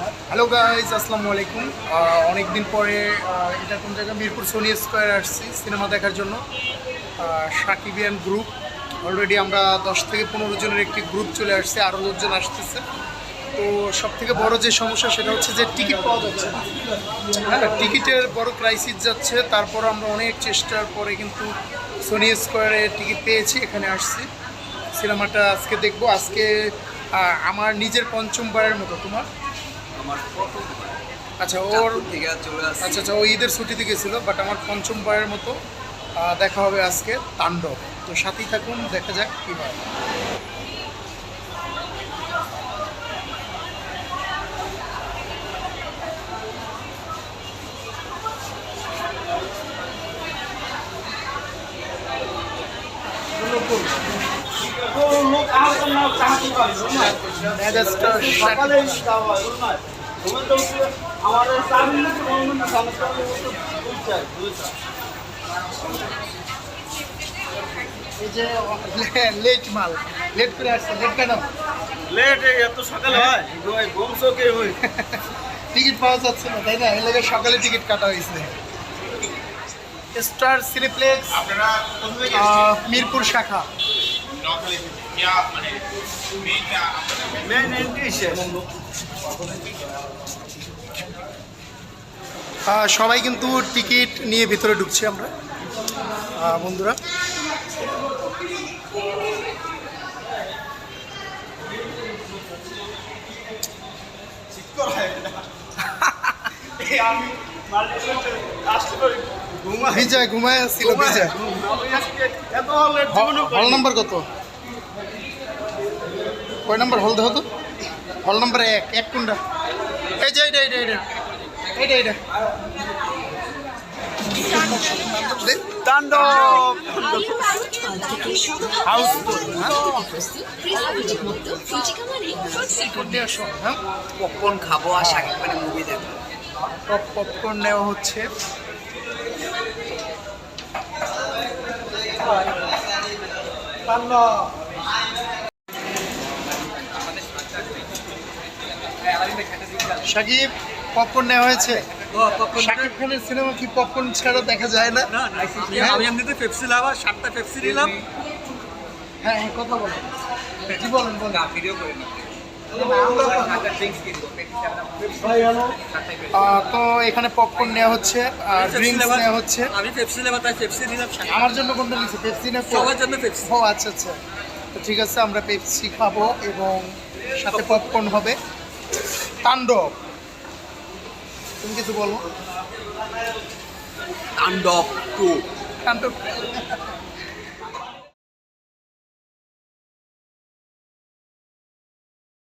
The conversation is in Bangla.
হ্যালো গাইজ, আসসালামু আলাইকুম। অনেক দিন পরে এটা কোন জায়গায় মিরপুর সোনি স্কোয়ার আসছি সিনেমা দেখার জন্য। সাকিবিয়ান গ্রুপ অলরেডি আমরা 10 থেকে 15 জনের একটি গ্রুপ চলে আসছে, আরও লোকজন আসতেছে। তো সব থেকে বড় যে সমস্যা সেটা হচ্ছে যে টিকিট পাওয়া যাচ্ছে না। হ্যাঁ, টিকিটের বড় ক্রাইসিস যাচ্ছে। তারপর আমরা অনেক চেষ্টার পরে কিন্তু সোনি স্কোয়ারে টিকিট পেয়েছি, এখানে আসছি। সিনেমাটা আজকে দেখবো। আজকে আমার নিজের পঞ্চমবারের মতো। তোমার? আমার আচ্ছা, ওর থেকে চলে আসছে। আচ্ছা, ও ঈদের ছুটিতে গেছিলো, বাট আমার পঞ্চমবারের মতো দেখা হবে আজকে তাণ্ডব। তো সাথেই থাকুন, দেখা যাক কী হয়। এই যে লেট মাল, লেট করে আসছে। লেট কেন? লেট এত সকালে হয় বংশকে হই টিকিট পাওয়া যাচ্ছে না, তাই না? এর লাগে সকালে টিকিট কাটা হয়েছে। স্টার সিনেপ্লেক্স মিরপুর শাখা। মেন এন্ট্রি শেষ। সবাই কিন্তু টিকিট নিয়ে ভিতরে ঢুকছি আমরা, বন্ধুরা। বিজয় ঘুমায় আসছিল। বিজয়, হল নাম্বার কত? কয় নাম্বার হল? দেখো তো, হল নাম্বার 1 কোনটা? এই যে এইটা এইটা এইটা এইটা এইটা তাণ্ডব পপকর্ন খাবো আর শাকিব খানের মুভি দেখবো। পপকর্ন নেওয়া হচ্ছে। শাকিব, পপকর্ন নেওয়া হয়েছে। শাকিব খানের সিনেমা কি পপকর্ন ছাড়া দেখা যায় না? আমি এমনিতে পেপসি লাভার, 7টা পেপসি নিলাম। হ্যাঁ, কথা বলো। কি বলেন বলেন। ভিডিও করে তো এখানে পপকর্ন নেওয়া হচ্ছে, ড্রিঙ্কস নেওয়া হচ্ছে। আমি পেপসি লাভার, তাই পেপসি নিলাম। আমার জন্য কোনটা নিচ্ছে? পেপসি না? সবার জন্য পেপসি। ও আচ্ছা আচ্ছা, তো ঠিক আছে, আমরা পেপসি খাবো এবং সাথে পপকর্ন হবে। তাণ্ডব, তুমি কিছু বলো। তাণ্ডব 2। তাণ্ডব